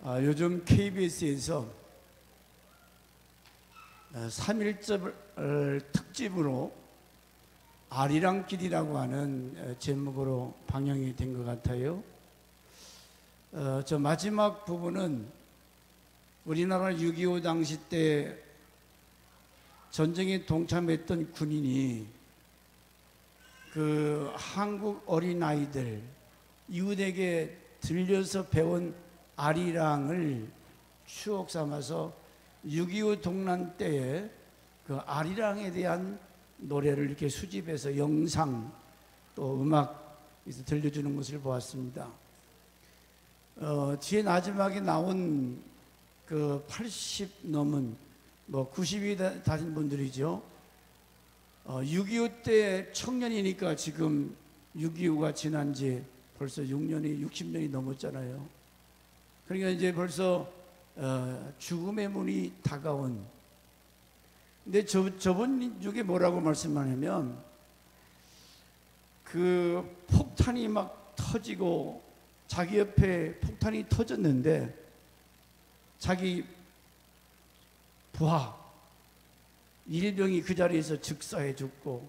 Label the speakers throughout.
Speaker 1: 요즘 KBS에서 3.1절 특집으로 아리랑길이라고 하는 제목으로 방영이 된 것 같아요. 저 마지막 부분은 우리나라 6.25 당시 때 전쟁에 동참했던 군인이 그 한국 어린아이들, 이웃에게 들려서 배운 아리랑을 추억 삼아서 6.25 동란 때에 그 아리랑에 대한 노래를 이렇게 수집해서 영상 또 음악에서 들려주는 것을 보았습니다. 뒤에 마지막에 나온 그 80 넘은 90이 다신 분들이죠. 6.25 때 청년이니까 지금 6.25가 지난 지 벌써 6년이 60년이 넘었잖아요. 그러니까 이제 벌써 죽음의 문이 다가온. 근데 저번 주에 뭐라고 말씀하냐면 그 폭탄이 막 터지고 자기 옆에 폭탄이 터졌는데 자기 부하 일병이 그 자리에서 즉사해 죽고,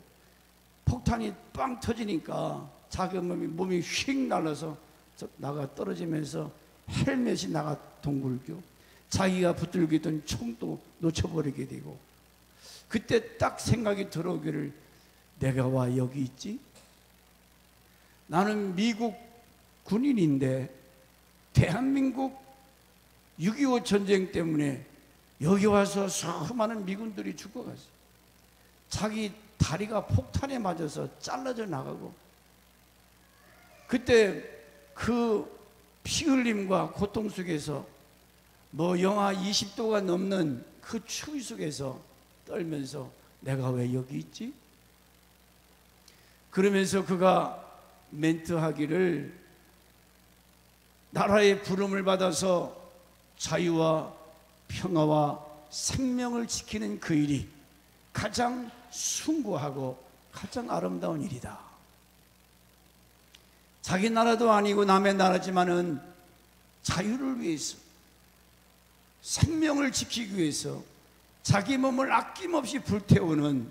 Speaker 1: 폭탄이 빵 터지니까 자기 몸이 휙 날아서 나가 떨어지면서 헬멧이 나가 동굴교, 자기가 붙들고 있던 총도 놓쳐버리게 되고, 그때 딱 생각이 들어오기를, 내가 와 여기 있지? 나는 미국 군인인데 대한민국 6.25 전쟁 때문에 여기 와서 수많은 미군들이 죽어갔어요. 자기 다리가 폭탄에 맞아서 잘라져 나가고, 그때 그 피 흘림과 고통 속에서 영하 20도가 넘는 그 추위 속에서 떨면서 내가 왜 여기 있지? 그러면서 그가 멘트하기를, 나라의 부름을 받아서 자유와 평화와 생명을 지키는 그 일이 가장 숭고하고 가장 아름다운 일이다. 자기 나라도 아니고 남의 나라지만은 자유를 위해서, 생명을 지키기 위해서 자기 몸을 아낌없이 불태우는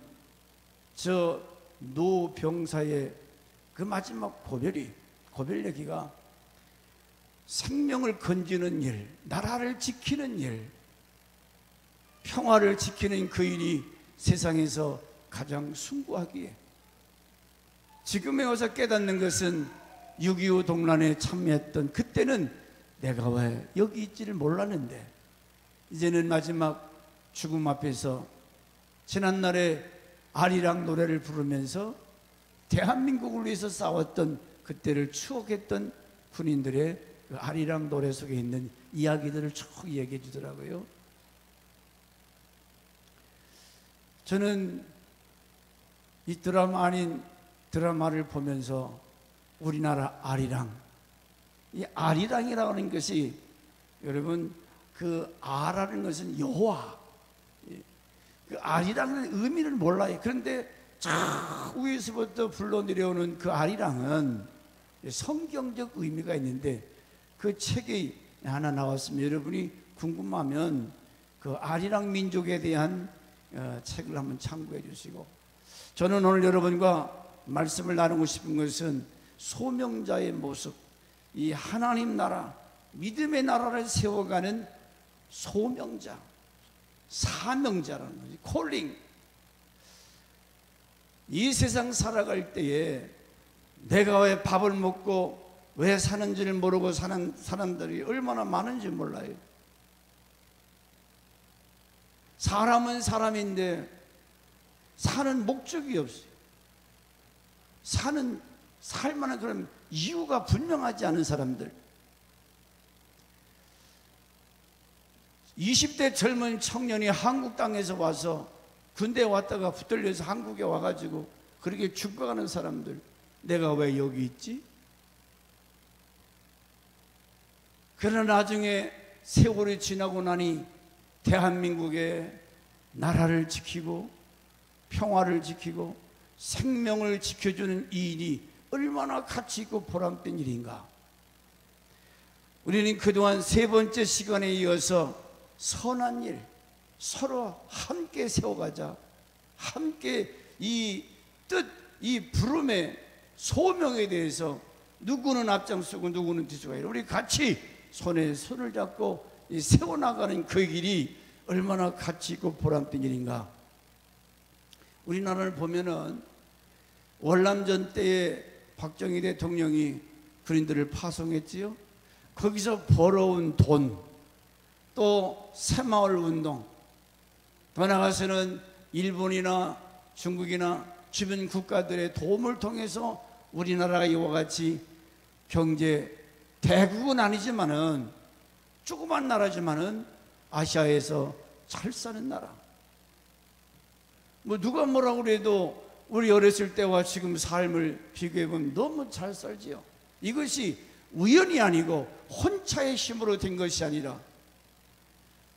Speaker 1: 저 노병사의 그 마지막 고별 얘기가 생명을 건지는 일, 나라를 지키는 일, 평화를 지키는 그 일이 세상에서 가장 숭고하기에, 지금에 와서 깨닫는 것은 6.25 동란에 참여했던 그때는 내가 왜 여기 있지를 몰랐는데, 이제는 마지막 죽음 앞에서 지난날에 아리랑 노래를 부르면서 대한민국을 위해서 싸웠던 그때를 추억했던 군인들의 그 아리랑 노래 속에 있는 이야기들을 쭉 얘기해 주더라고요. 저는 이 드라마 아닌 드라마를 보면서 우리나라 아리랑, 이 아리랑이라고 하는 것이, 여러분, 그 아라는 것은 여호와, 그 아리랑은 의미를 몰라요. 그런데 저 위에서부터 불러 내려오는 그 아리랑은 성경적 의미가 있는데, 그 책이 하나 나왔으면 여러분이 궁금하면 그 아리랑 민족에 대한 책을 한번 참고해 주시고, 저는 오늘 여러분과 말씀을 나누고 싶은 것은 소명자의 모습, 이 하나님 나라, 믿음의 나라를 세워가는 소명자, 사명자라는 거지. 콜링. 이 세상 살아갈 때에 내가 왜 밥을 먹고 왜 사는지를 모르고 사는 사람들이 얼마나 많은지 몰라요. 사람은 사람인데 사는 목적이 없어요. 살만한 그런 이유가 분명하지 않은 사람들. 20대 젊은 청년이 한국 땅에서 와서 군대에 왔다가 붙들려서 한국에 와가지고 그렇게 죽어가는 사람들, 내가 왜 여기 있지? 그러나 나중에 세월이 지나고 나니 대한민국의 나라를 지키고 평화를 지키고 생명을 지켜주는 이 일이 얼마나 가치 있고 보람된 일인가. 우리는 그동안 세 번째 시간에 이어서 선한 일, 서로 함께 세워가자. 함께 이 뜻, 이 부름의 소명에 대해서 누구는 앞장서고 누구는 뒤쳐가요. 우리 같이 손에 손을 잡고 세워나가는 그 길이 얼마나 가치 있고 보람된 일인가. 우리나라를 보면은 월남전 때에 박정희 대통령이 군인들을 파송했지요. 거기서 벌어온 돈, 또 새마을 운동, 더 나아가서는 일본이나 중국이나 주변 국가들의 도움을 통해서 우리나라가 이와 같이 경제 대국은 아니지만은 조그만 나라지만은 아시아에서 잘 사는 나라. 뭐 누가 뭐라고 그래도 우리 어렸을 때와 지금 삶을 비교해보면 너무 잘 살지요. 이것이 우연이 아니고 혼자의 힘으로 된 것이 아니라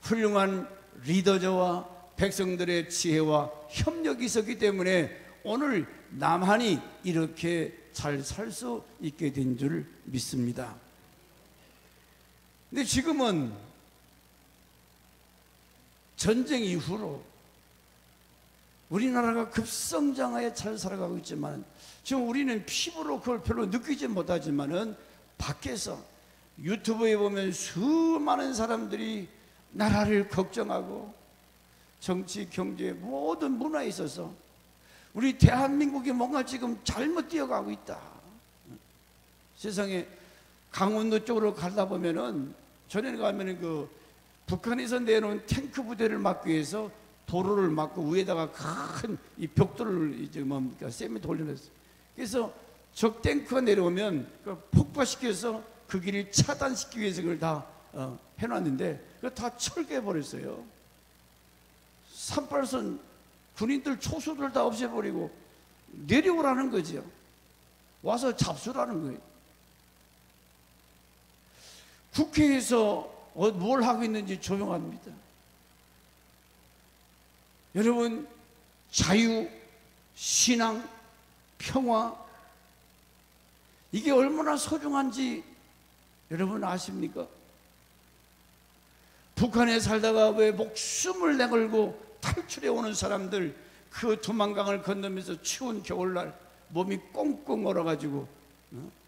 Speaker 1: 훌륭한 리더저와 백성들의 지혜와 협력이 있었기 때문에 오늘 남한이 이렇게 잘 살 수 있게 된 줄 믿습니다. 근데 지금은 전쟁 이후로 우리나라가 급성장하여 잘 살아가고 있지만 지금 우리는 피부로 그걸 별로 느끼지 못하지만은 밖에서 유튜브에 보면 수많은 사람들이 나라를 걱정하고 정치, 경제, 모든 문화에 있어서 우리 대한민국이 뭔가 지금 잘못 뛰어가고 있다. 세상에 강원도 쪽으로 가다 보면은 전에 가면은 그 북한에서 내놓은 탱크 부대를 막기 위해서 도로를 막고 위에다가 큰 이 벽돌을 이제 뭡니까 쌤이 돌려놨어요. 그래서 적 탱크가 내려오면 폭파시켜서 그 길을 차단시키기 위해서 그걸 다 해놨는데 그거 다 철거해 버렸어요. 38선 군인들 초소들 다 없애버리고 내려오라는 거죠. 와서 잡수라는 거예요. 국회에서 뭘 하고 있는지 조용합니다. 여러분, 자유, 신앙, 평화, 이게 얼마나 소중한지 여러분 아십니까? 북한에 살다가 왜 목숨을 내걸고 탈출해 오는 사람들, 그 두만강을 건너면서 추운 겨울날 몸이 꽁꽁 얼어가지고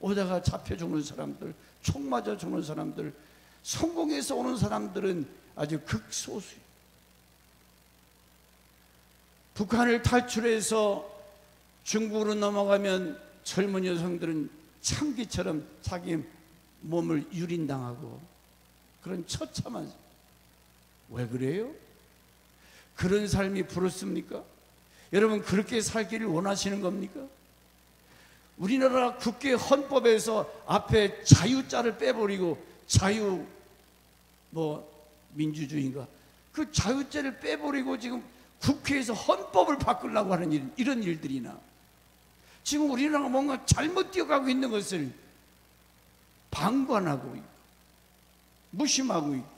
Speaker 1: 오다가 잡혀 죽는 사람들, 총 맞아 죽는 사람들, 성공해서 오는 사람들은 아주 극소수예요. 북한을 탈출해서 중국으로 넘어가면 젊은 여성들은 참기처럼 자기 몸을 유린당하고 그런 처참한, 왜 그래요? 그런 삶이 부럽습니까? 여러분, 그렇게 살기를 원하시는 겁니까? 우리나라 국회 헌법에서 앞에 자유자를 빼버리고 자유 민주주의인가, 그 자유자를 빼버리고 지금 국회에서 헌법을 바꾸려고 하는 이런 일들이나, 지금 우리나라가 뭔가 잘못 뛰어가고 있는 것을 방관하고 있고 무심하고 있고,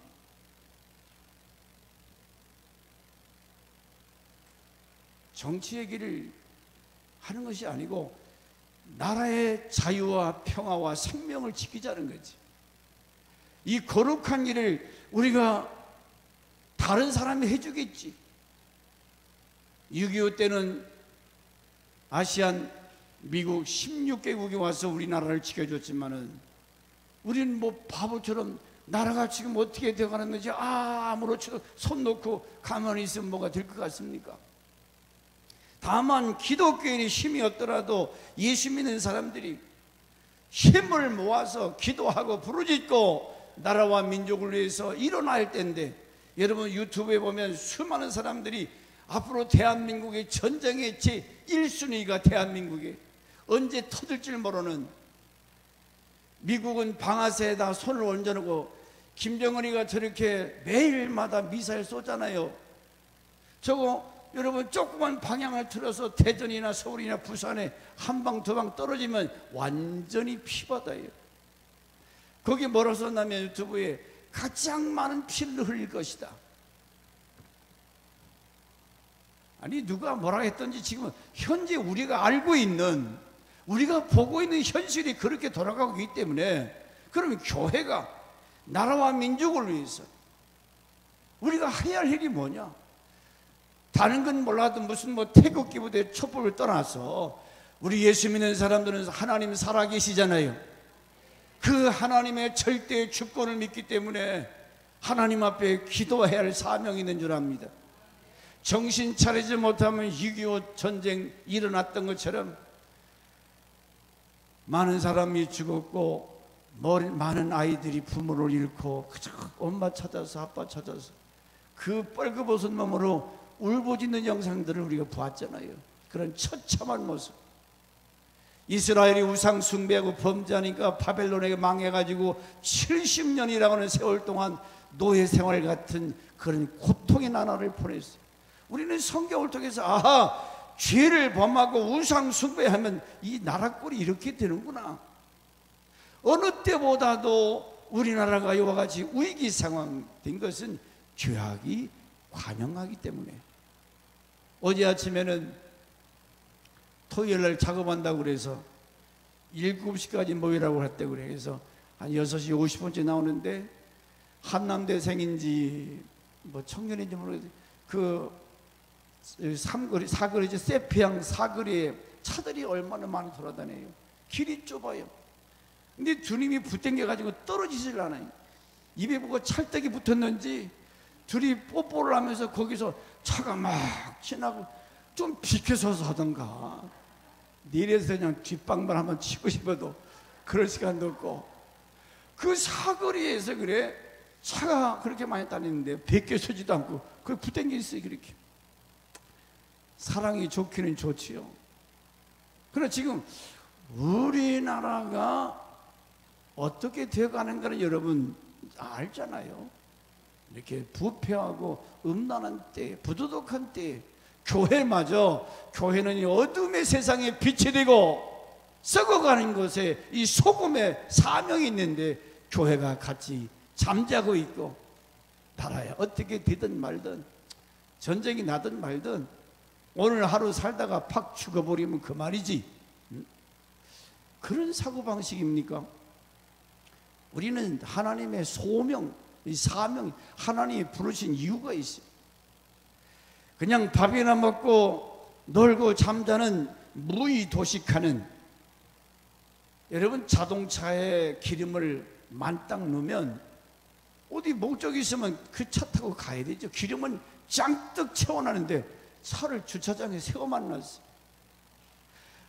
Speaker 1: 정치 얘기를 하는 것이 아니고 나라의 자유와 평화와 생명을 지키자는 거지. 이 거룩한 일을 우리가 다른 사람이 해주겠지. 6.25 때는 아시안, 미국 16개국이 와서 우리나라를 지켜줬지만은 우리는 뭐 바보처럼 나라가 지금 어떻게 되어가는 건지 아무렇지도 손 놓고 가만히 있으면 뭐가 될 것 같습니까? 다만 기독교인이 힘이 없더라도 예수 믿는 사람들이 힘을 모아서 기도하고 부르짖고 나라와 민족을 위해서 일어나야 할 때인데, 여러분 유튜브에 보면 수많은 사람들이 앞으로 대한민국의 전쟁의 제1순위가 대한민국에 언제 터질지 모르는, 미국은 방아쇠에다 손을 얹어놓고 김정은이가 저렇게 매일마다 미사일 쏘잖아요. 저거 여러분 조그만 방향을 틀어서 대전이나 서울이나 부산에 한 방 두 방 떨어지면 완전히 피바다예요. 거기 뭐라고 썼냐면 유튜브에 가장 많은 피를 흘릴 것이다. 아니 누가 뭐라 했던지 지금 현재 우리가 알고 있는, 우리가 보고 있는 현실이 그렇게 돌아가고 있기 때문에, 그러면 교회가 나라와 민족을 위해서 우리가 해야 할 일이 뭐냐? 다른 건 몰라도 무슨 뭐 태극기 부대 촛불을 떠나서 우리 예수 믿는 사람들은 하나님 살아계시잖아요. 그 하나님의 절대 주권을 믿기 때문에 하나님 앞에 기도해야 할 사명이 있는 줄 압니다. 정신 차리지 못하면 6.25 전쟁 일어났던 것처럼 많은 사람이 죽었고 많은 아이들이 부모를 잃고 그저 엄마 찾아서 아빠 찾아서 그 뻘겋은 몸으로 울부짖는 영상들을 우리가 보았잖아요. 그런 처참한 모습. 이스라엘이 우상 숭배하고 범죄하니까 바벨론에게 망해가지고 70년이라고 하는 세월 동안 노예 생활 같은 그런 고통의 나날을 보냈어요. 우리는 성경을 통해서 아하, 죄를 범하고 우상 숭배하면 이 나라 꼴이 이렇게 되는구나. 어느 때보다도 우리나라가 이와 같이 위기 상황 된 것은 죄악이 관영하기 때문에. 어제 아침에는 토요일날 작업한다고 그래서 7시까지 모이라고 했다고 그래서 한 6시 50분째 나오는데 한남대생인지 뭐 청년인지 모르겠어요. 그 사거리 세피양 사거리에 차들이 얼마나 많이 돌아다녀요. 길이 좁아요. 근데 주님이 붙당겨 가지고 떨어지질 않아요. 입에 보고 찰떡이 붙었는지 둘이 뽀뽀를 하면서 거기서 차가 막 지나고 좀 비켜서서 하던가. 내려서 그냥 뒷방만 한번 치고 싶어도 그럴 시간도 없고. 그 사거리에서 그래 차가 그렇게 많이 다니는데 베껴서지도 않고 그걸 붙당겨 있어요. 그렇게 사랑이 좋기는 좋지요. 그러나 지금 우리나라가 어떻게 되어가는가를 여러분 알잖아요. 이렇게 부패하고 음란한 때, 부도덕한 때, 교회마저, 교회는 이 어둠의 세상에 빛이 되고 썩어가는 것에 이 소금의 사명이 있는데 교회가 같이 잠자고 있고, 나라야 어떻게 되든 말든 전쟁이 나든 말든 오늘 하루 살다가 팍 죽어버리면 그만이지. 그런 사고방식입니까? 우리는 하나님의 소명, 이 사명, 하나님이 부르신 이유가 있어요. 그냥 밥이나 먹고 놀고 잠자는 무의도식하는, 여러분 자동차에 기름을 만땅 넣으면 어디 목적이 있으면 그 차 타고 가야 되죠. 기름은 짱뜩 채워놨는데 차를 주차장에 세워만 놨어요.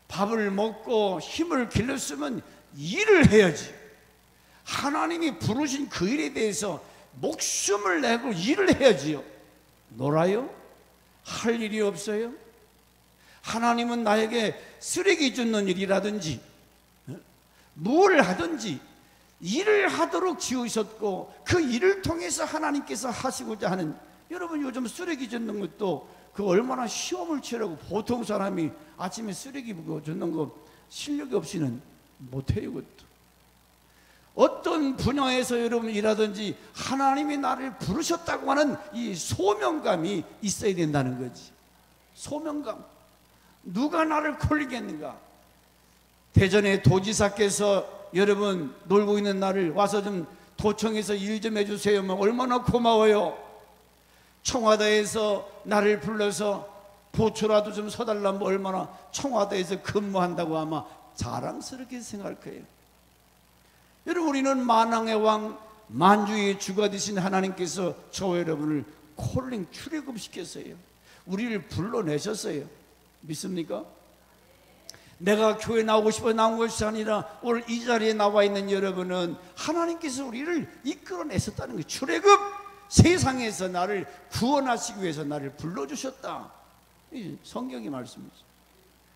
Speaker 1: 밥을 먹고 힘을 길렀으면 일을 해야지. 하나님이 부르신 그 일에 대해서 목숨을 내고 일을 해야지요. 놀아요? 할 일이 없어요? 하나님은 나에게 쓰레기 줍는 일이라든지 뭘 하든지 일을 하도록 지으셨고 그 일을 통해서 하나님께서 하시고자 하는, 여러분 요즘 쓰레기 줍는 것도 그 얼마나 시험을 치라고, 보통 사람이 아침에 쓰레기 줍는 거 실력이 없이는 못해요. 그것도 어떤 분야에서 여러분 일하든지 하나님이 나를 부르셨다고 하는 이 소명감이 있어야 된다는 거지. 소명감. 누가 나를 콜리겠는가? 대전의 도지사께서 여러분 놀고 있는 날을 와서 좀 도청에서 일 좀 해주세요. 얼마나 고마워요. 청와대에서 나를 불러서 보초라도 좀 서달라면 얼마나 청와대에서 근무한다고 아마 자랑스럽게 생각할 거예요. 여러분, 우리는 만왕의 왕, 만주의 주가 되신 하나님께서 저와 여러분을 콜링 출애굽시켰어요. 우리를 불러내셨어요. 믿습니까? 내가 교회 나오고 싶어 나온 것이 아니라 오늘 이 자리에 나와 있는 여러분은 하나님께서 우리를 이끌어내셨다는 거예요. 출애굽, 세상에서 나를 구원하시기 위해서 나를 불러주셨다. 이 성경의 말씀이죠.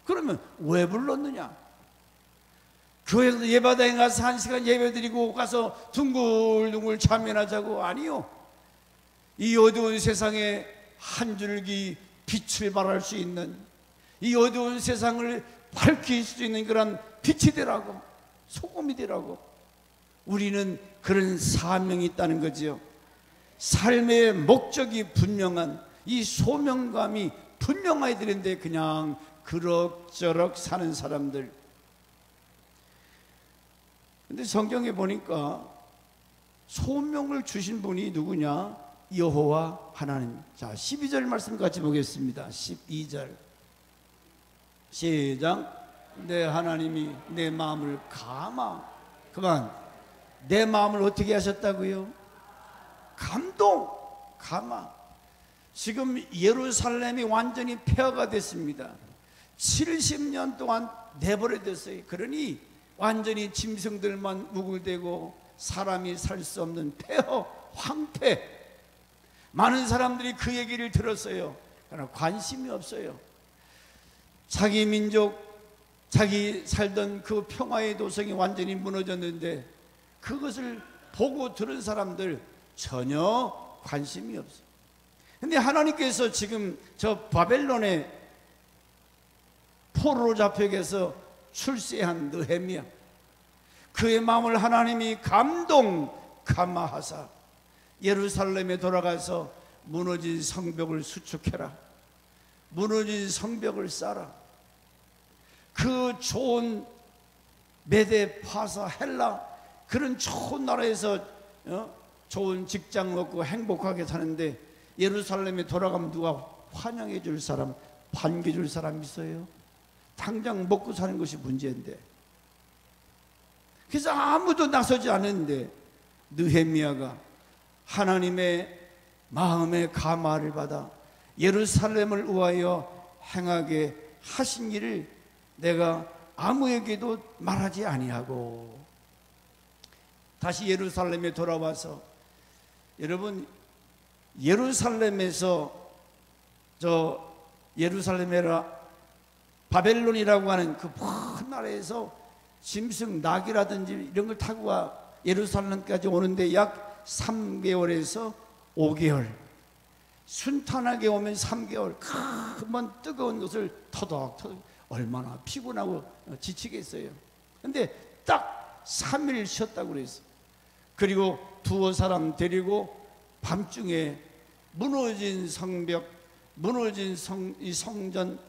Speaker 1: 그러면 왜 불렀느냐? 교회에서 예배당에 가서 1시간 예배드리고 가서 둥글둥글 참여하자고? 아니요. 이 어두운 세상에 한 줄기 빛을 발할 수 있는, 이 어두운 세상을 밝힐 수 있는 그런 빛이 되라고, 소금이 되라고. 우리는 그런 사명이 있다는 거지요. 삶의 목적이 분명한, 이 소명감이 분명해야 되는데 그냥 그럭저럭 사는 사람들. 근데 성경에 보니까 소명을 주신 분이 누구냐? 여호와 하나님. 자, 12절 말씀 같이 보겠습니다. 12절 시작. 내 하나님이 내 마음을 감화. 그만. 내 마음을 어떻게 하셨다고요? 감동, 감화. 지금 예루살렘이 완전히 폐허가 됐습니다. 70년 동안 내버려뒀어요. 그러니 완전히 짐승들만 우글대고 사람이 살 수 없는 폐허, 황폐. 많은 사람들이 그 얘기를 들었어요. 그러나 관심이 없어요. 자기 민족, 자기 살던 그 평화의 도성이 완전히 무너졌는데 그것을 보고 들은 사람들 전혀 관심이 없어요. 근데 하나님께서 지금 저 바벨론의 포로로 잡혀가서 출세한 느헤미야, 그의 마음을 하나님이 감화하사 예루살렘에 돌아가서 무너진 성벽을 수축해라, 무너진 성벽을 쌓아라. 그 좋은 메데, 파사, 헬라 그런 좋은 나라에서 좋은 직장 얻고 행복하게 사는데 예루살렘에 돌아가면 누가 환영해 줄 사람, 반겨 줄 사람 있어요? 당장 먹고 사는 것이 문제인데. 그래서 아무도 나서지 않았는데 느헤미야가 하나님의 마음의 감화를 받아 예루살렘을 위하여 행하게 하신 일을 내가 아무에게도 말하지 아니하고, 다시 예루살렘에 돌아와서, 여러분 예루살렘에서 예루살렘에라 바벨론이라고 하는 그 큰 나라에서 짐승 낙이라든지 이런 걸 타고 와 예루살렘까지 오는데 약 3개월에서 5개월, 순탄하게 오면 3개월, 한번 뜨거운 것을 터덕터덕, 얼마나 피곤하고 지치겠어요. 근데 딱 3일 쉬었다고 그랬어요. 그리고 두어 사람 데리고 밤중에 무너진 성벽, 무너진 이 성전,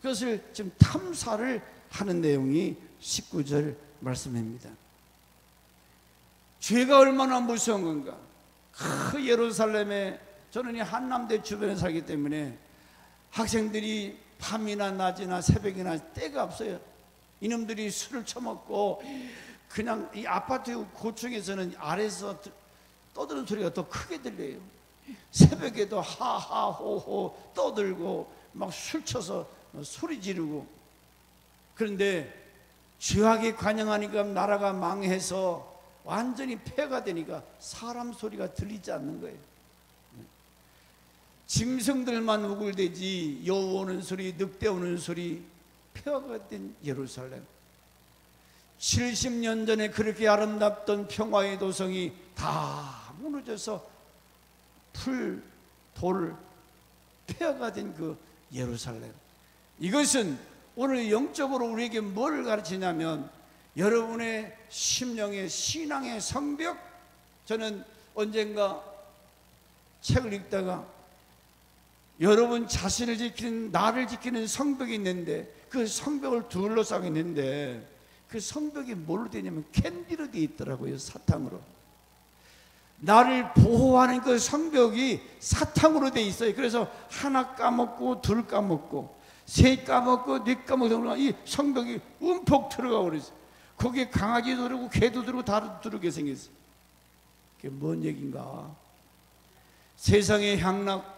Speaker 1: 그것을 지금 탐사를 하는 내용이 19절 말씀입니다. 죄가 얼마나 무서운 건가. 그 예루살렘에, 저는 이 한남대 주변에 살기 때문에 학생들이 밤이나 낮이나 새벽이나 때가 없어요. 이놈들이 술을 처먹고 그냥 이 아파트 고층에서는 아래에서 떠드는 소리가 더 크게 들려요. 새벽에도 하하호호 떠들고 막 술 쳐서 소리 지르고. 그런데 죄악에 관영하니까 나라가 망해서 완전히 폐가 되니까 사람 소리가 들리지 않는 거예요. 짐승들만 우글대지 여우 오는 소리, 늑대 오는 소리, 폐허가 된 예루살렘. 70년 전에 그렇게 아름답던 평화의 도성이 다 무너져서 돌, 폐허가 된 그 예루살렘. 이것은 오늘 영적으로 우리에게 뭘 가르치냐면 여러분의 심령의 신앙의 성벽. 저는 언젠가 책을 읽다가 여러분 자신을 지키는, 나를 지키는 성벽이 있는데 그 성벽을 둘러싸고 있는데 그 성벽이 뭘로 되냐면 캔디로 되어 있더라고요. 사탕으로. 나를 보호하는 그 성벽이 사탕으로 되어 있어요. 그래서 하나 까먹고 둘 까먹고 셋 까먹고 넷 까먹고 이 성벽이 움푹 들어가고 그랬어요. 거기에 강아지도 들고 개도 들고 다 들게 생겼어요. 그게 뭔 얘기인가? 세상의 향락,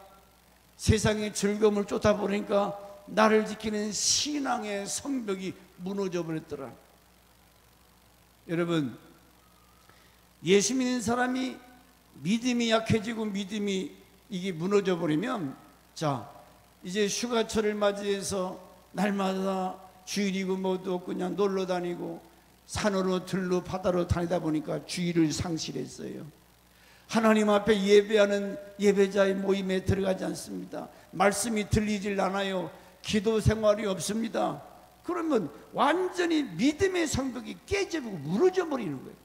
Speaker 1: 세상의 즐거움을 쫓아 보니까 나를 지키는 신앙의 성벽이 무너져 버렸더라. 여러분, 예수 믿는 사람이 믿음이 약해지고 믿음이 이게 무너져 버리면, 자, 이제 휴가철을 맞이해서 날마다 주일이고 뭐도 없고 그냥 놀러 다니고 산으로 들로 바다로 다니다 보니까 주의를 상실했어요. 하나님 앞에 예배하는 예배자의 모임에 들어가지 않습니다. 말씀이 들리질 않아요. 기도 생활이 없습니다. 그러면 완전히 믿음의 성벽이 깨져버리고 무너져 버리는 거예요.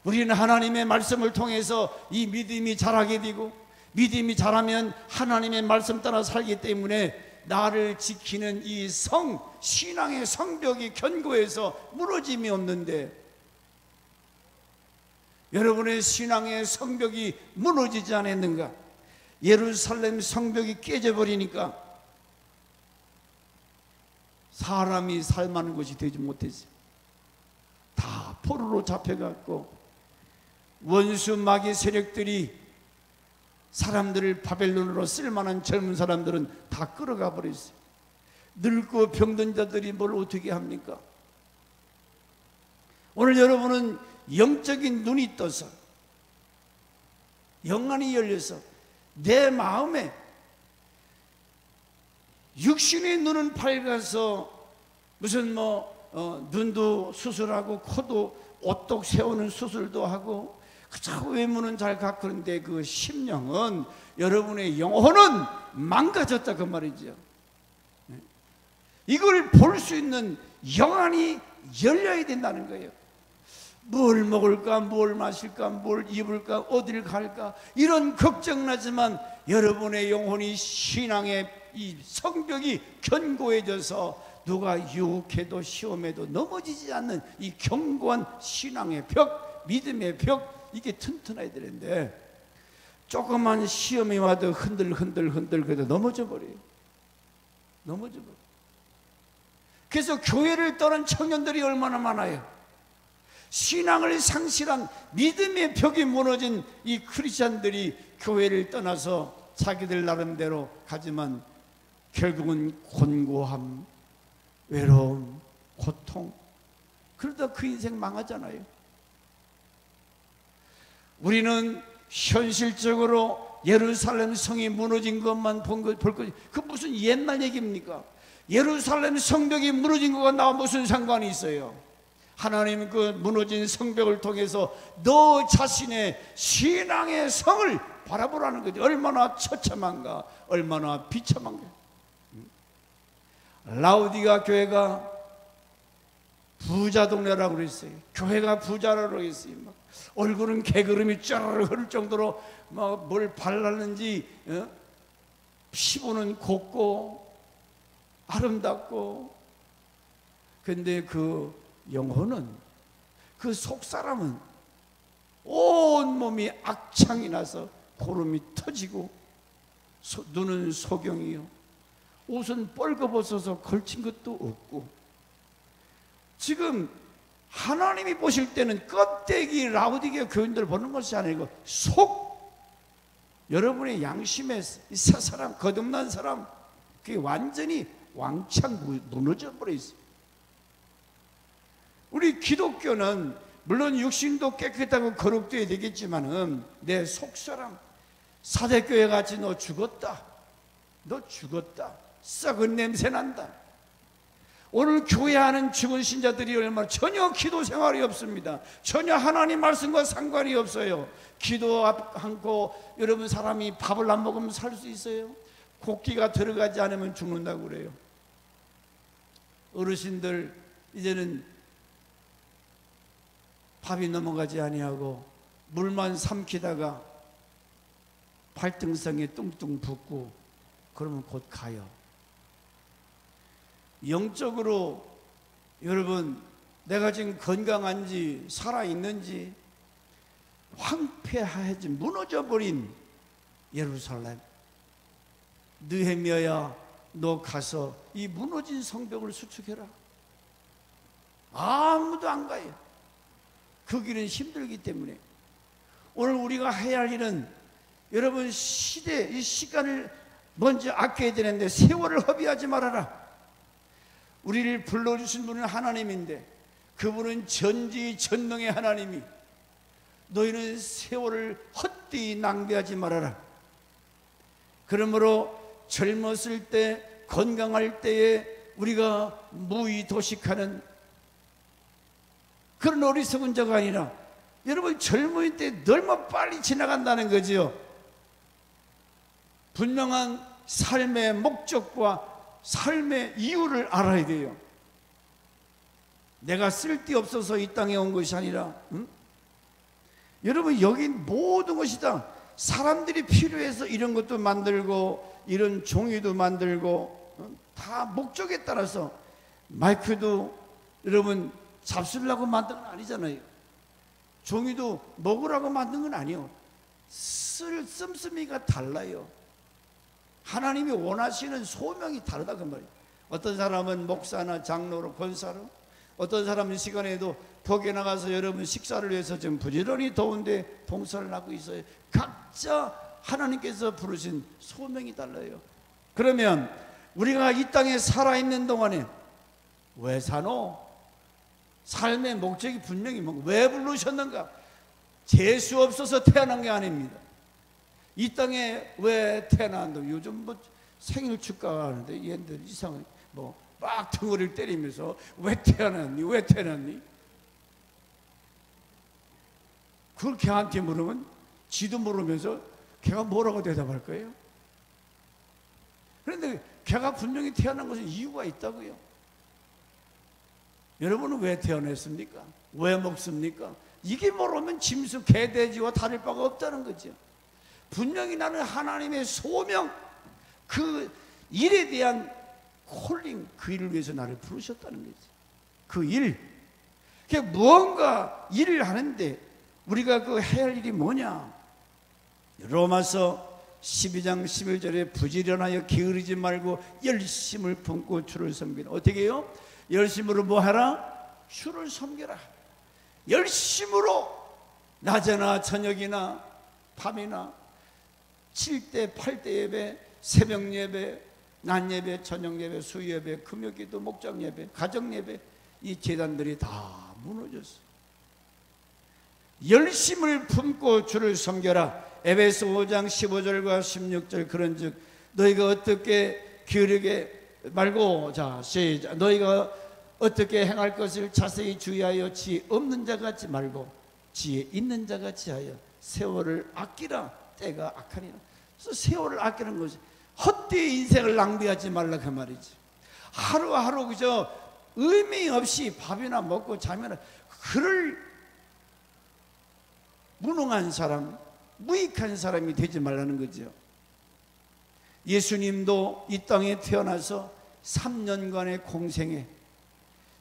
Speaker 1: 우리는 하나님의 말씀을 통해서 이 믿음이 자라게 되고, 믿음이 자라면 하나님의 말씀 따라 살기 때문에 나를 지키는 이 신앙의 성벽이 견고해서 무너짐이 없는데, 여러분의 신앙의 성벽이 무너지지 않았는가? 예루살렘 성벽이 깨져버리니까 사람이 살만한 곳이 되지 못했어요. 다 포로로 잡혀갔고 원수 마귀 세력들이 사람들을 바벨론으로 쓸만한 젊은 사람들은 다 끌어가 버렸어요. 늙고 병든 자들이 뭘 어떻게 합니까? 오늘 여러분은 영적인 눈이 떠서 영안이 열려서 내 마음에 육신의 눈은 밝아서 무슨 눈도 수술하고 코도 오똑 세우는 수술도 하고 그저 외모는 잘 가꾸는데 그 심령은, 여러분의 영혼은 망가졌다 그 말이죠. 이걸 볼 수 있는 영안이 열려야 된다는 거예요. 뭘 먹을까, 뭘 마실까, 뭘 입을까, 어딜 갈까, 이런 걱정나지만 여러분의 영혼이 신앙의 이 성벽이 견고해져서 누가 유혹해도 시험해도 넘어지지 않는 이 견고한 신앙의 벽, 믿음의 벽, 이게 튼튼해야 되는데 조그만 시험이 와도 흔들 그래도 넘어져 버려요. 넘어져 버려요. 그래서 교회를 떠난 청년들이 얼마나 많아요. 신앙을 상실한 믿음의 벽이 무너진 이 크리스찬들이 교회를 떠나서 자기들 나름대로 가지만 결국은 곤고함, 외로움, 고통, 그러다 그 인생 망하잖아요. 우리는 현실적으로 예루살렘 성이 무너진 것만 볼 거지, 그 무슨 옛날 얘기입니까? 예루살렘 성벽이 무너진 것과 나와 무슨 상관이 있어요? 하나님은 그 무너진 성벽을 통해서 너 자신의 신앙의 성을 바라보라는 거죠. 얼마나 처참한가, 얼마나 비참한가. 라우디가 교회가 부자 동네라고 그랬어요. 교회가 부자라고 했어요. 막 얼굴은 개그름이 쩌르르 흐를 정도로 막 뭘 발랐는지 피부는 곱고 아름답고, 근데 그 영혼은, 그 속사람은 온몸이 악창이 나서 고름이 터지고 눈은 소경이요, 옷은 뻘거벗어서 걸친 것도 없고, 지금 하나님이 보실 때는 껍데기 라우디게 교인들 보는 것이 아니고 속, 여러분의 양심에 사람, 거듭난 사람, 그게 완전히 왕창 무너져 버려 있어요. 우리 기독교는 물론 육신도 깨끗하고 거룩되어야 되겠지만은 내 속사람, 사대교회 같이 너 죽었다, 너 죽었다, 썩은 냄새 난다. 오늘 교회하는 죽은 신자들이 얼마나 전혀 기도 생활이 없습니다. 전혀 하나님 말씀과 상관이 없어요. 기도 않고 여러분 사람이 밥을 안 먹으면 살 수 있어요? 곡기가 들어가지 않으면 죽는다고 그래요. 어르신들 이제는 밥이 넘어가지 아니하고 물만 삼키다가 발등성에 뚱뚱 붓고 그러면 곧 가요. 영적으로 여러분, 내가 지금 건강한지 살아있는지 황폐하지 무너져버린 예루살렘, 느헤미야야, 너 가서 이 무너진 성벽을 수축해라. 아무도 안 가요. 그 길은 힘들기 때문에. 오늘 우리가 해야 할 일은, 여러분, 시대, 이 시간을 먼저 아껴야 되는데 세월을 허비하지 말아라. 우리를 불러주신 분은 하나님인데 그분은 전지전능의 하나님이, 너희는 세월을 헛되이 낭비하지 말아라. 그러므로 젊었을 때, 건강할 때에 우리가 무의도식하는 그런 어리석은 자가 아니라, 여러분 젊을 때 너무 빨리 지나간다는 거죠. 분명한 삶의 목적과 삶의 이유를 알아야 돼요. 내가 쓸데없어서 이 땅에 온 것이 아니라, 여러분 여기 모든 것이 다 사람들이 필요해서 이런 것도 만들고 이런 종이도 만들고 다 목적에 따라서, 마이크도 여러분 잡수려고 만든 건 아니잖아요. 종이도 먹으라고 만든 건 아니에요. 씀씀이가 달라요. 하나님이 원하시는 소명이 다르다 그 말이에요. 어떤 사람은 목사나 장로로 권사로, 어떤 사람은 시간에도 덕에 나가서 여러분 식사를 위해서 지금 부지런히 더운데 봉사를 하고 있어요. 각자 하나님께서 부르신 소명이 달라요. 그러면 우리가 이 땅에 살아있는 동안에 왜 사노? 삶의 목적이 분명히 왜 부르셨는가? 재수 없어서 태어난 게 아닙니다. 이 땅에 왜 태어난다? 요즘 뭐 생일 축하하는데 얘들 이상하게 막 덩어리를 때리면서 왜 태어났니? 왜 태어났니? 그걸 걔한테 물으면 지도 모르면서 걔가 뭐라고 대답할 거예요? 그런데 걔가 분명히 태어난 것은 이유가 있다고요. 여러분은 왜 태어났습니까? 왜 먹습니까? 이게 모르면 짐승, 개, 돼지와 다를 바가 없다는 거죠. 분명히 나는 하나님의 소명, 그 일에 대한 콜링, 그 일을 위해서 나를 부르셨다는 거지. 그 일, 그게 무언가 일을 하는데 우리가 그 해야 할 일이 뭐냐? 로마서 12장 11절에 부지런하여 게으르지 말고 열심을 품고 주를 섬기라. 어떻게 해요? 열심으로 뭐 하라? 주를 섬겨라. 열심으로 낮에나 저녁이나 밤이나 7대 8대 예배, 새벽 예배, 낮 예배, 저녁 예배, 수요 예배, 금요기도, 목장 예배, 가정 예배, 이 제단들이 다 무너졌어요. 열심을 품고 주를 섬겨라. 에베소 5장 15절과 16절 그런즉 너희가 어떻게 게으르게 말고, 자 시작. 너희가 어떻게 행할 것을 자세히 주의하여 지혜 없는 자 같이 말고 지혜 있는 자 같이 하여 세월을 아끼라. 때가 악하니라. 그래서 세월을 아끼는 것이 헛되이 인생을 낭비하지 말라 그 말이지. 하루하루 그저 의미 없이 밥이나 먹고 자면 그럴 무능한 사람, 무익한 사람이 되지 말라는 거죠. 예수님도 이 땅에 태어나서 3년간의 공생애,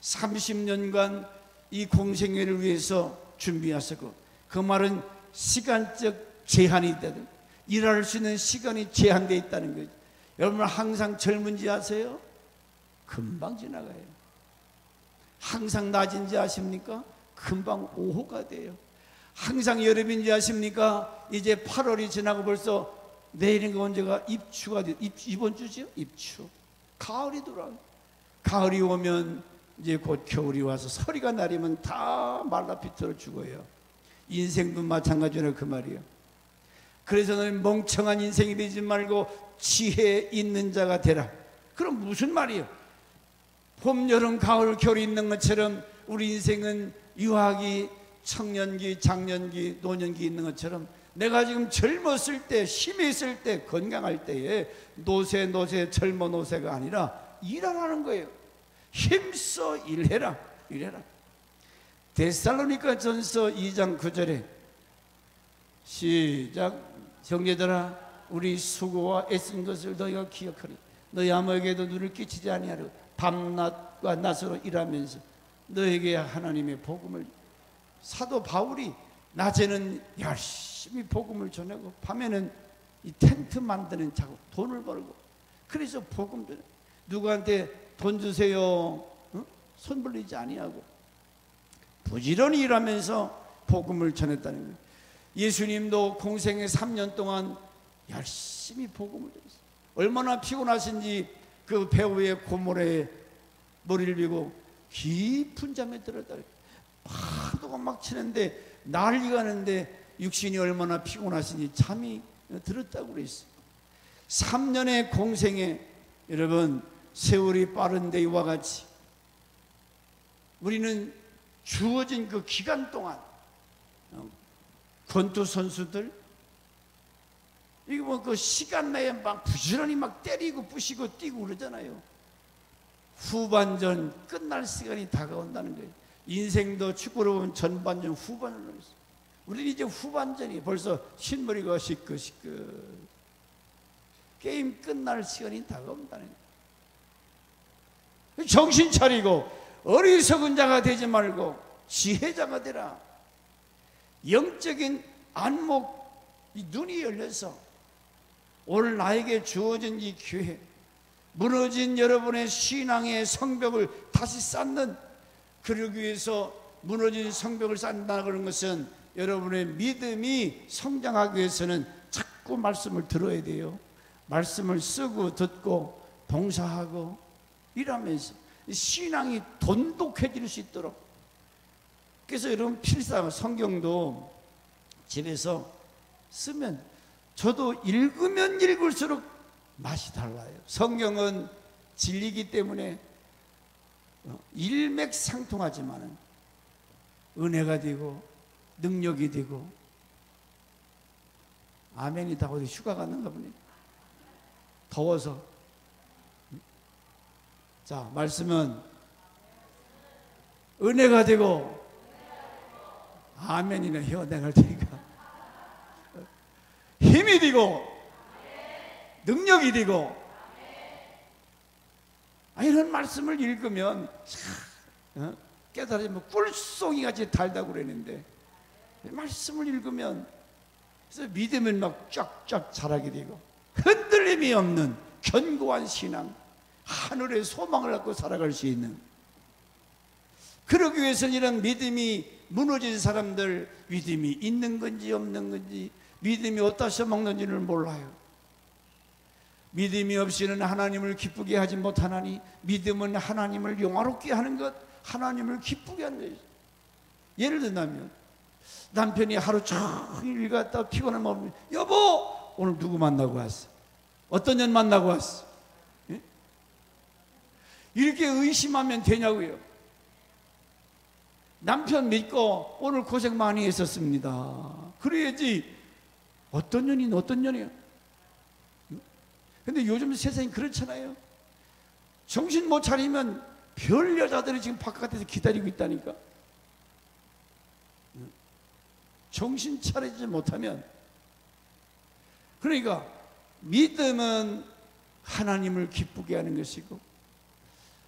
Speaker 1: 30년간 이 공생애를 위해서 준비하셨고, 그 말은 시간적 제한이 있다든, 일할 수 있는 시간이 제한되어 있다는 거죠. 여러분 항상 젊은지 아세요? 금방 지나가요. 항상 낮인지 아십니까? 금방 오후가 돼요. 항상 여름인지 아십니까? 이제 8월이 지나고 벌써 내일인가 언제가 입추가 돼. 이번 주죠? 입추. 가을이 돌아요. 가을이 오면 이제 곧 겨울이 와서 서리가 내리면 다 말라 비틀어 죽어요. 인생도 마찬가지로 그 말이에요. 그래서 너는 멍청한 인생이 되지 말고 지혜 있는 자가 되라. 그럼 무슨 말이에요? 봄, 여름, 가을, 겨울이 있는 것처럼 우리 인생은 유아기, 청년기, 장년기, 노년기 있는 것처럼 내가 지금 젊었을 때, 힘이 있을 때, 건강할 때에 노세, 젊어 노세가 아니라 일하라는 거예요. 힘써 일해라. 일해라. 데살로니가 전서 2장 9절에 시작. 형제들아, 우리 수고와 애쓴 것을 너희가 기억하리. 너희 아무에게도 눈을 끼치지 아니하려 밤낮과 낮으로 일하면서 너에게 하나님의 복음을. 사도 바울이 낮에는 열심히 복음을 전하고 밤에는 이 텐트 만드는 작업, 돈을 벌고, 그래서 복음 전해. 누구한테 돈 주세요 손 벌리지 아니하고 부지런히 일하면서 복음을 전했다는 거예요. 예수님도 공생의 3년 동안 열심히 복음을 전했어요. 얼마나 피곤하신지 그 배후의 고모래에 머리를 비고 깊은 잠에 들었다. 파도가 막 치는데 난리가 나는데 육신이 얼마나 피곤하신지 잠이 들었다고 그랬어요. 3년의 공생에 여러분 세월이 빠른데 이와 같이 우리는 주어진 그 기간 동안 권투 선수들 이거 뭐 그 시간 내에 막 부지런히 막 때리고 부시고 뛰고 그러잖아요. 후반전 끝날 시간이 다가온다는 거예요. 인생도 축구로 보면 전반전, 후반전으로 있어요. 우리는 이제 후반전이 벌써 흰머리가 시끄시끄. 게임 끝날 시간이 다가온다는 거예요. 정신 차리고 어리석은 자가 되지 말고 지혜자가 되라. 영적인 안목, 이 눈이 열려서 오늘 나에게 주어진 이 기회, 무너진 여러분의 신앙의 성벽을 다시 쌓는, 그러기 위해서 무너진 성벽을 쌓는다는 것은 여러분의 믿음이 성장하기 위해서는 자꾸 말씀을 들어야 돼요. 말씀을 쓰고 듣고 봉사하고 일하면서 신앙이 돈독해질 수 있도록. 그래서 여러분 필사 성경도 집에서 쓰면, 저도 읽으면 읽을수록 맛이 달라요. 성경은 진리이기 때문에 일맥상통하지만 은혜가 되고 능력이 되고. 아멘이 다 어디 휴가 갔는가 보네. 더워서. 자, 말씀은 은혜가 되고, 아멘이나 해요. 내가 할 테니까. 힘이 되고 능력이 되고. 이런 말씀을 읽으면 깨달으면 꿀송이같이 달다고 그랬는데, 말씀을 읽으면 그래서 믿음은 막 쫙쫙 자라게 되고, 흔들림이 없는 견고한 신앙, 하늘의 소망을 갖고 살아갈 수 있는. 그러기 위해서는 이런 믿음이 무너진 사람들, 믿음이 있는 건지 없는 건지, 믿음이 어디다 써먹는지는 몰라요. 믿음이 없이는 하나님을 기쁘게 하지 못하나니, 믿음은 하나님을 영화롭게 하는 것, 하나님을 기쁘게 하는 거예요. 예를 들면 남편이 하루 종일 일 갔다 피곤하면, 여보 오늘 누구 만나고 왔어? 어떤 년 만나고 왔어? 예? 이렇게 의심하면 되냐고요. 남편 믿고 오늘 고생 많이 했었습니다, 그래야지. 어떤 년이 어떤 년이야. 근데 요즘 세상이 그렇잖아요. 정신 못 차리면 별 여자들이 지금 바깥에서 기다리고 있다니까. 정신 차리지 못하면. 그러니까 믿음은 하나님을 기쁘게 하는 것이고,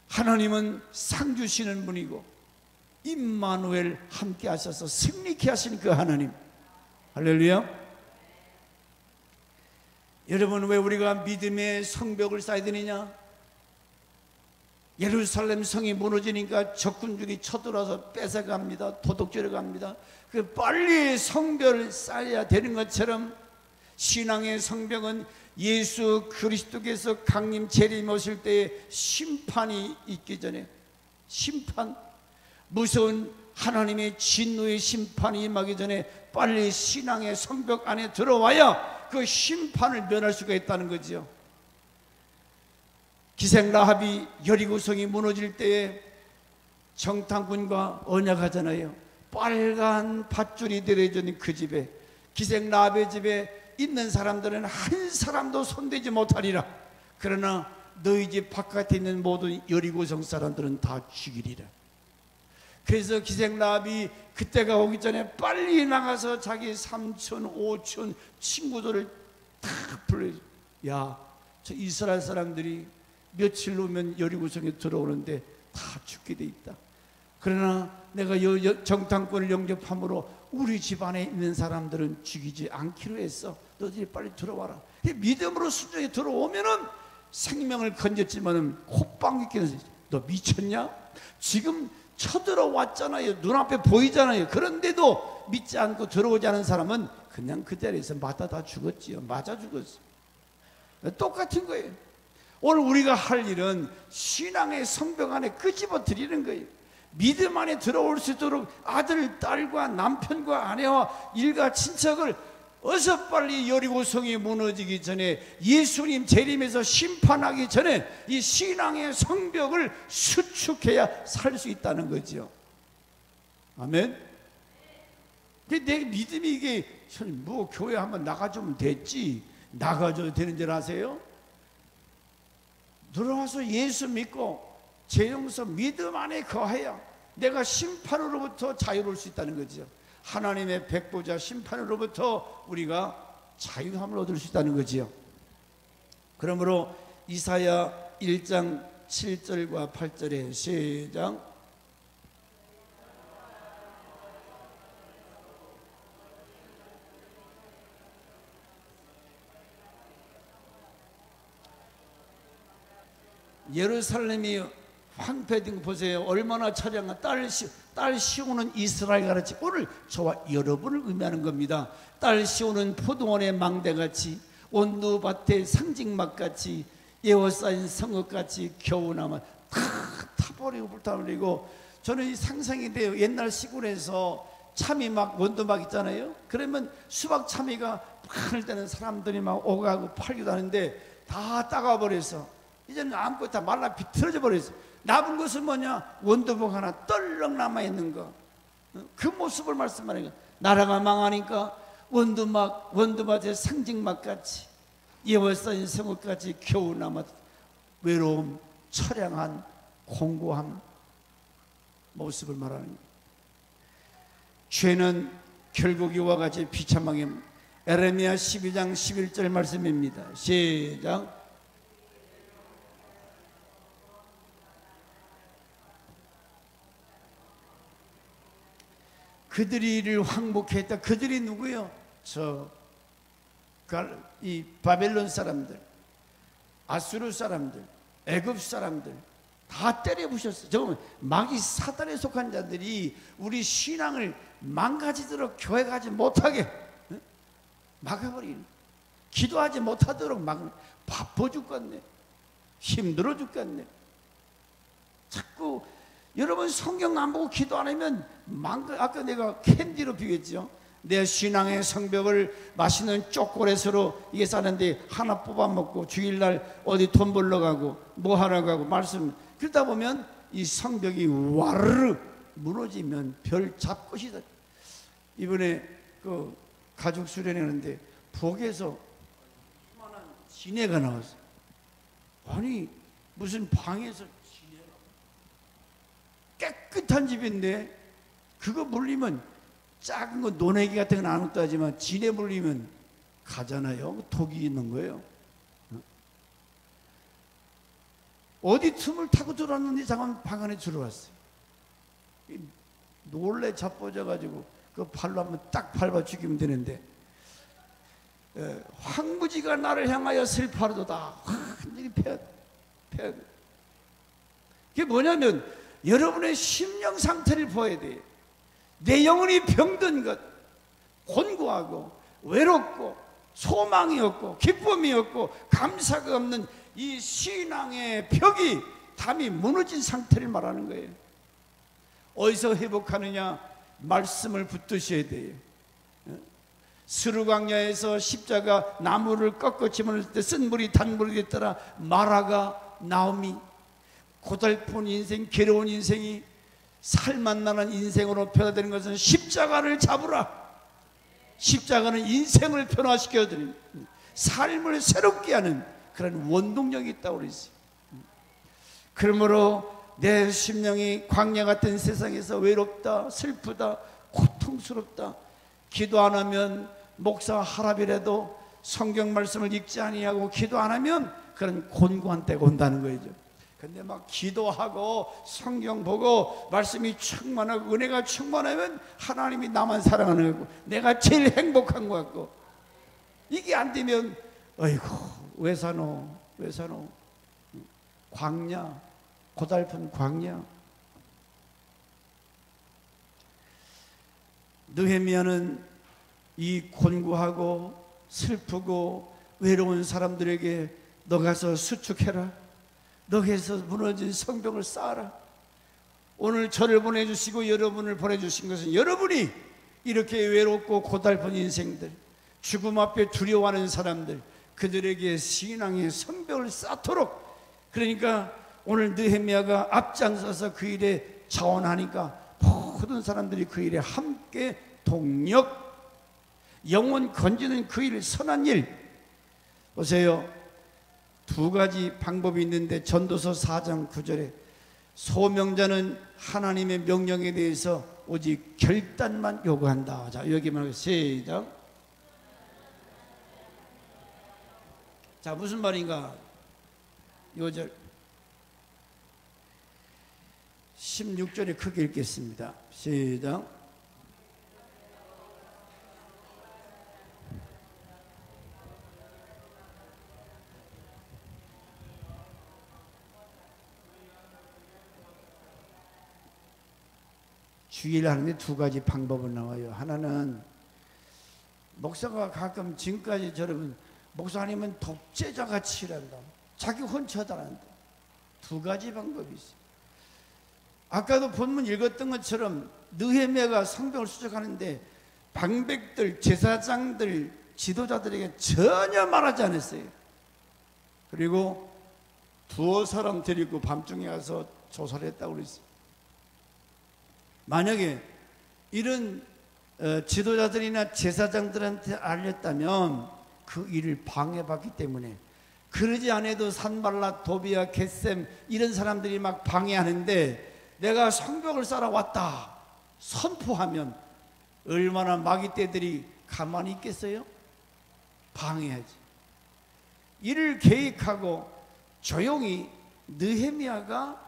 Speaker 1: 하나님은 상 주시는 분이고, 임마누엘 함께 하셔서 승리케 하시는 그 하나님. 할렐루야. 여러분, 왜 우리가 믿음의 성벽을 쌓아야 되느냐? 예루살렘 성이 무너지니까 적군들이 쳐들어와서 뺏어갑니다. 도둑질을 갑니다. 그 빨리 성벽을 쌓아야 되는 것처럼, 신앙의 성벽은 예수 그리스도께서 강림 재림 오실 때에 심판이 있기 전에, 심판, 무서운 하나님의 진노의 심판이 임하기 전에 빨리 신앙의 성벽 안에 들어와야 그 심판을 면할 수가 있다는 거죠. 기생 라합이 여리고성이 무너질 때에 정탐꾼과 언약하잖아요. 빨간 밧줄이 내려진 그 집에, 기생 라합의 집에 있는 사람들은 한 사람도 손대지 못하리라. 그러나 너희 집 바깥에 있는 모든 여리고성 사람들은 다 죽이리라. 그래서 기생 라합이 그때가 오기 전에 빨리 나가서 자기 삼촌, 오촌, 친구들을 다 불러요. 야, 저 이스라엘 사람들이 며칠 후면 여리고성에 들어오는데 다 죽게 돼 있다. 그러나 내가 정탐꾼을 영접함으로 우리 집안에 있는 사람들은 죽이지 않기로 했어. 너희들이 빨리 들어와라. 믿음으로 순종에 들어오면은 생명을 건졌지만은 콧방귀 끼는, 너 미쳤냐? 지금 쳐들어왔잖아요. 눈앞에 보이잖아요. 그런데도 믿지 않고 들어오지 않은 사람은 그냥 그 자리에서 맞아 다 죽었지요. 맞아 죽었어. 똑같은 거예요. 오늘 우리가 할 일은 신앙의 성벽 안에 끄집어 드리는 거예요. 믿음 안에 들어올 수 있도록 아들, 딸과 남편과 아내와 일가 친척을 어서 빨리 여리고성이 무너지기 전에, 예수님 재림에서 심판하기 전에 이 신앙의 성벽을 수축해야 살 수 있다는 거죠. 아멘. 내 믿음이 이게 뭐 교회 한번 나가주면 됐지, 나가줘도 되는 줄 아세요? 들어와서 예수 믿고 제 용서 믿음 안에 거해야 내가 심판으로부터 자유로울 수 있다는 거죠. 하나님의 백보자 심판으로부터 우리가 자유함을 얻을 수 있다는 거지요. 그러므로 이사야 1장 7절과 8절에 시작. 예루살렘이 황폐된 거 보세요. 얼마나 처량한 딸 시온은 이스라엘 같이, 오늘 저와 여러분을 의미하는 겁니다. 딸 시온은 포도원의 망대같이, 온두밭의 상징막같이, 예워싸인 성읍같이 겨우나마 다 타버리고 불타버리고. 저는 이 상상이 돼요. 옛날 시골에서 참이 막 원두막 있잖아요. 그러면 수박 참이가 많을 때는 사람들이 막 오가고 팔기도 하는데 다 따가버려서 이제는 아무것도 다 말라 비틀어져 버렸어. 남은 것은 뭐냐? 원두막 하나 떨렁 남아있는 거. 그 모습을 말씀하는 거야. 나라가 망하니까 원두밭의 상징막같이, 예월사인 성읍같이 겨우 남았, 외로움, 처량한, 공고함 모습을 말하는 거예요. 죄는 결국 이와 같이 비참하게, 에레미야 12장 11절 말씀입니다. 시작. 그들이 이를 황복해 했다. 그들이 누구요? 이 바벨론 사람들, 아수르 사람들, 애굽 사람들 다 때려부셨어요. 저건 마귀 사단에 속한 자들이 우리 신앙을 망가지도록, 교회 가지 못하게 막아버리는, 기도하지 못하도록 바빠 죽겠네, 힘들어 죽겠네. 자꾸 여러분 성경 안 보고 기도 안 하면 아까 내가 캔디로 비유했죠. 내 신앙의 성벽을 맛있는 초콜릿으로 이게 싸는데 하나 뽑아 먹고 주일날 어디 돈 벌러 가고 뭐 하러 가고 말씀, 그러다 보면 이 성벽이 와르르 무너지면 별 잡것이다. 이번에 그 가족 수련회하는데 북에서 이만한 진해가 나왔어. 아니 무슨 방에서 깨끗한 집인데 그거 물리면, 작은 거 노내기 같은 건 안 없다지만 진해 물리면 가잖아요. 독이 있는 거예요. 어디 틈을 타고 들어왔는데 잠깐 방 안에 들어왔어요. 놀래 자빠져가지고 그 발로 한번 딱 밟아 죽이면 되는데, 황무지가 나를 향하여 슬퍼하도다. 완전히 패야. 그게 뭐냐면 여러분의 심령 상태를 보아야 돼요. 내 영혼이 병든 것, 곤고하고 외롭고 소망이 없고 기쁨이 없고 감사가 없는 이 신앙의 벽이, 담이 무너진 상태를 말하는 거예요. 어디서 회복하느냐? 말씀을 붙드셔야 돼요. 스루광야에서 십자가 나무를 꺾어 집어넣을 때 쓴 물이 단물이 됐더라. 마라가 나오미, 고달픈 인생, 괴로운 인생이 살맛나는 인생으로 변화되는 것은 십자가를 잡으라. 십자가는 인생을 변화시켜 드립니다. 삶을 새롭게 하는 그런 원동력이 있다고 그랬어요. 그러므로 내 심령이 광야 같은 세상에서 외롭다, 슬프다, 고통스럽다, 기도 안 하면, 목사 하랍이라도 성경 말씀을 읽지 아니하고 기도 안 하면 그런 곤고한 때가 온다는 거죠. 근데 막 기도하고 성경 보고 말씀이 충만하고 은혜가 충만하면 하나님이 나만 사랑하는 거고 내가 제일 행복한 것 같고, 이게 안 되면 어이구 왜 사노 광야, 고달픈 광야. 느헤미야는 이 곤고하고 슬프고 외로운 사람들에게 너 가서 수축해라, 너 가서 무너진 성벽을 쌓아라. 오늘 저를 보내주시고 여러분을 보내주신 것은 여러분이 이렇게 외롭고 고달픈 인생들, 죽음 앞에 두려워하는 사람들, 그들에게 신앙의 성벽을 쌓도록. 그러니까 오늘 느헤미야가 앞장서서 그 일에 자원하니까 모든 사람들이 그 일에 함께 동력, 영혼 건지는 그 일, 선한 일. 보세요, 두 가지 방법이 있는데 전도서 4장 9절에 소명자는 하나님의 명령에 대해서 오직 결단만 요구한다. 자, 여기만 하고 시작. 자, 무슨 말인가? 요절 16절에 크게 읽겠습니다. 시작. 주의를 하는데 두 가지 방법은 나와요. 하나는 목사가 가끔 지금까지 저러면 목사님은 독재자같이 일한다, 자기 혼처다란다. 두 가지 방법이 있어요. 아까도 본문 읽었던 것처럼 느헤미야가 성벽을 수색하는데 방백들, 제사장들, 지도자들에게 전혀 말하지 않았어요. 그리고 두어 사람 데리고 밤중에 가서 조사를 했다고 그랬어요. 만약에 이런 지도자들이나 제사장들한테 알렸다면 그 일을 방해받기 때문에, 그러지 않아도 산발랏, 도비야, 겟셈 이런 사람들이 막 방해하는데 내가 성벽을 쌓아 왔다 선포하면 얼마나 마귀떼들이 가만히 있겠어요? 방해하지. 이를 계획하고 조용히 느헤미야가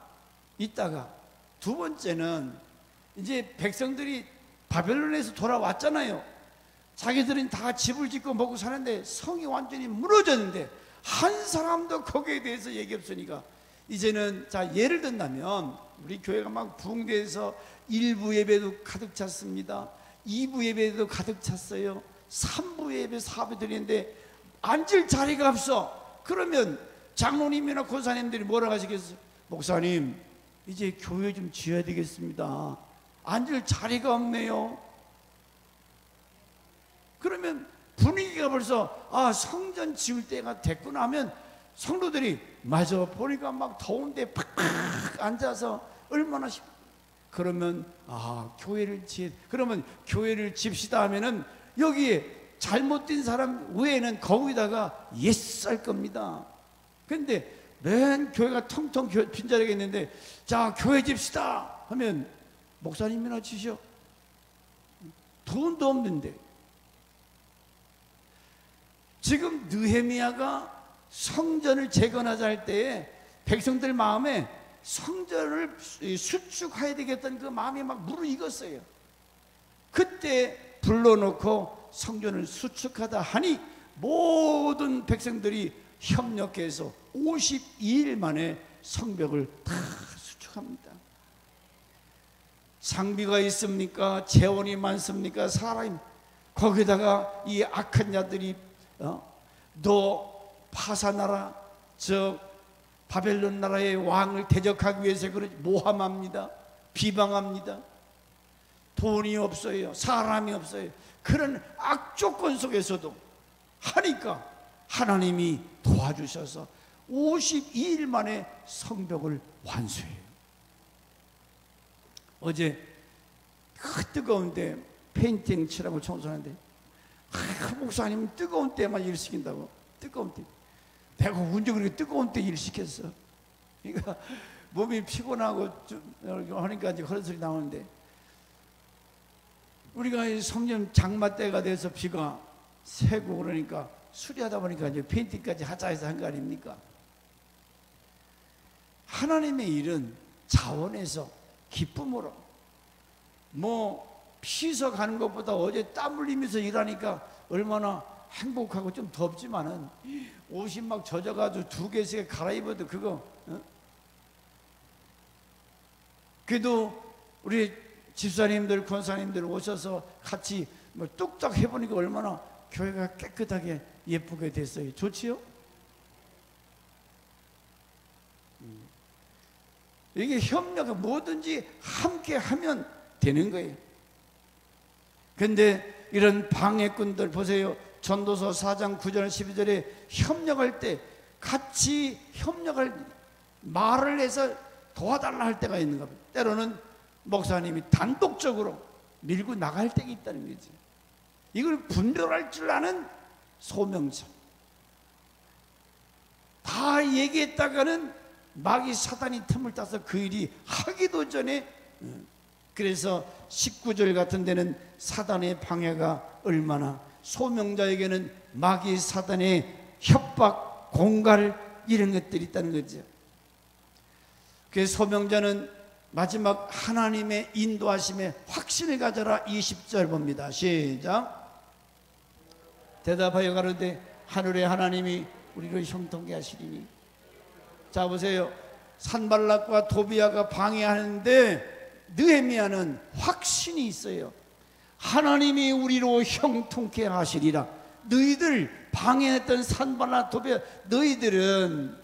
Speaker 1: 있다가, 두 번째는 이제 백성들이 바벨론에서 돌아왔잖아요. 자기들은 다 집을 짓고 먹고 사는데 성이 완전히 무너졌는데 한 사람도 거기에 대해서 얘기 없으니까 이제는, 자, 예를 든다면 우리 교회가 막 부흥돼서 1부 예배도 가득 찼습니다. 2부 예배도 가득 찼어요. 3부 예배, 4부 드리는데 앉을 자리가 없어. 그러면 장로님이나 권사님들이 뭐라고 하시겠어요? 목사님, 이제 교회 좀 지어야 되겠습니다. 앉을 자리가 없네요. 그러면 분위기가 벌써 성전 지을 때가 됐구나 하면 성도들이 맞아, 보니까 막 더운데 팍팍 앉아서 얼마나 그러면 교회를 그러면 교회를 집시다 하면은 여기에 잘못된 사람 외에는 거기다가 예스 겁니다. 근데 맨 교회가 텅텅 빈자리가 있는데, 자, 교회 집시다 하면 목사님이나 치셔. 돈도 없는데. 지금 느헤미야가 성전을 재건하자 할 때에 백성들 마음에 성전을 수축해야 되겠다는 그 마음이 막 무르익었어요. 그때 불러놓고 성전을 수축하다 하니 모든 백성들이 협력해서 52일 만에 성벽을 다 수축합니다. 장비가 있습니까? 재원이 많습니까? 사람이. 거기다가 이 악한 자들이 너 파사나라, 저 바벨론 나라의 왕을 대적하기 위해서 그렇게 모함합니다. 비방합니다. 돈이 없어요. 사람이 없어요. 그런 악조건 속에서도 하니까 하나님이 도와주셔서 52일 만에 성벽을 완수해요. 어제 그 뜨거운 데 페인팅 칠하고 청소하는데 목사님 뜨거운 때만 일 시킨다고. 뜨거운 때. 내가 언제 그렇게 뜨거운 때 일 시켰어? 그러니까 몸이 피곤하고 좀 하니까 이제 그런 소리 나오는데, 우리가 성령 장마 때가 돼서 비가 새고 그러니까 수리하다 보니까 이제 페인팅까지 하자 해서 한 거 아닙니까? 하나님의 일은 자원에서 기쁨으로, 피서 가는 것보다 어제 땀 흘리면서 일하니까 얼마나 행복하고, 좀 덥지만은 옷이 막 젖어가지고 2개씩 갈아입어도 그거 그래도 우리 집사님들, 권사님들 오셔서 같이 뚝딱 해보니까 얼마나 교회가 깨끗하게 예쁘게 됐어요. 좋지요? 이게 협력을 뭐든지 함께 하면 되는 거예요. 근데 이런 방해꾼들 보세요. 전도서 4장 9절 12절에 협력할 때 같이 협력을 말을 해서 도와달라 할 때가 있는 겁니다. 때로는 목사님이 단독적으로 밀고 나갈 때가 있다는 거지. 이걸 분별할 줄 아는 소명자. 다 얘기했다가는 마귀 사단이 틈을 따서 그 일이 하기도 전에, 그래서 19절 같은 데는 사단의 방해가 얼마나, 소명자에게는 마귀 사단의 협박, 공갈 이런 것들이 있다는 거죠. 그래서 소명자는 마지막 하나님의 인도하심에 확신을 가져라. 20절 봅니다. 시작. 대답하여 가로되 하늘의 하나님이 우리를 형통케 하시리니. 자 보세요. 산발락과 도비야가 방해하는데 느헤미야는 확신이 있어요. 하나님이 우리로 형통케 하시리라. 너희들 방해했던 산발라 도비아, 너희들은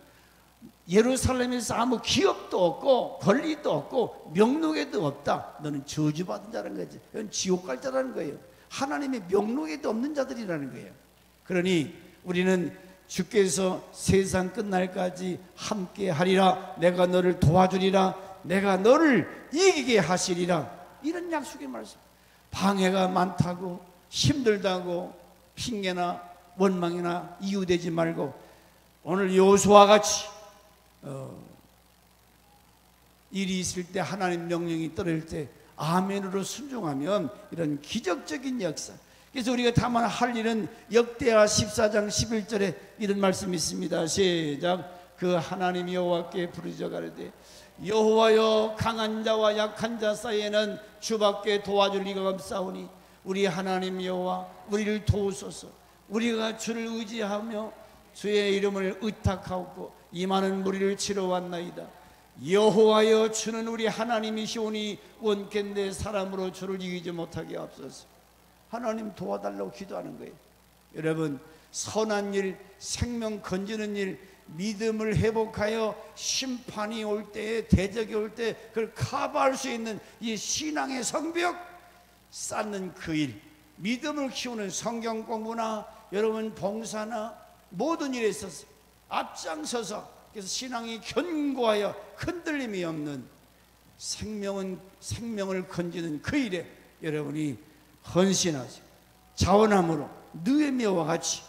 Speaker 1: 예루살렘에서 아무 기업도 없고 권리도 없고 명록에도 없다. 너는 저주받은 자라는 거지. 이건 지옥 갈 자라는 거예요. 하나님의 명록에도 없는 자들이라는 거예요. 그러니 우리는 주께서 세상 끝날까지 함께 하리라, 내가 너를 도와주리라, 내가 너를 이기게 하시리라, 이런 약속의 말씀. 방해가 많다고 힘들다고 핑계나 원망이나 이유되지 말고 오늘 여호수아와 같이 일이 있을 때, 하나님 명령이 떨어질 때 아멘으로 순종하면 이런 기적적인 역사. 그래서 우리가 다만 할 일은 역대하 14장 11절에 이런 말씀이 있습니다. 시작. 그 하나님 여호와께 부르짖어 가로되 여호와여, 강한 자와 약한 자 사이에는 주밖에 도와줄 리가 없사오니 우리 하나님 여호와, 우리를 도우소서. 우리가 주를 의지하며 주의 이름을 의탁하옵고 이 많은 무리를 치러 왔나이다. 여호와여, 주는 우리 하나님이시오니 원컨대 사람으로 주를 이기지 못하게 하옵소서. 하나님 도와달라고 기도하는 거예요. 여러분, 선한 일, 생명 건지는 일, 믿음을 회복하여 심판이 올 때에, 대적이 올 때 그걸 커버할 수 있는 이 신앙의 성벽 쌓는 그 일, 믿음을 키우는 성경 공부나 여러분 봉사나 모든 일에 있어서 앞장서서, 그래서 신앙이 견고하여 흔들림이 없는 생명을 건지는 그 일에 여러분이 헌신하세요. 자원함으로 느헤미야와 같이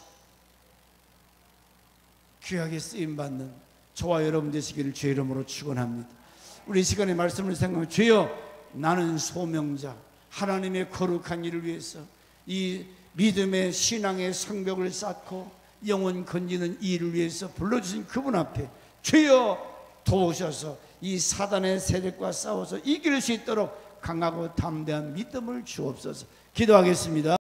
Speaker 1: 귀하게 쓰임받는 저와 여러분 되시기를 주의 이름으로 축원합니다. 우리 시간의 말씀을 생각하면, 주여, 나는 소명자, 하나님의 거룩한 일을 위해서 이 믿음의 신앙의 성벽을 쌓고 영혼 건지는 이 일을 위해서 불러주신 그분 앞에 주여 도우셔서 이 사단의 세력과 싸워서 이길 수 있도록 강하고 담대한 믿음을 주옵소서. 기도하겠습니다.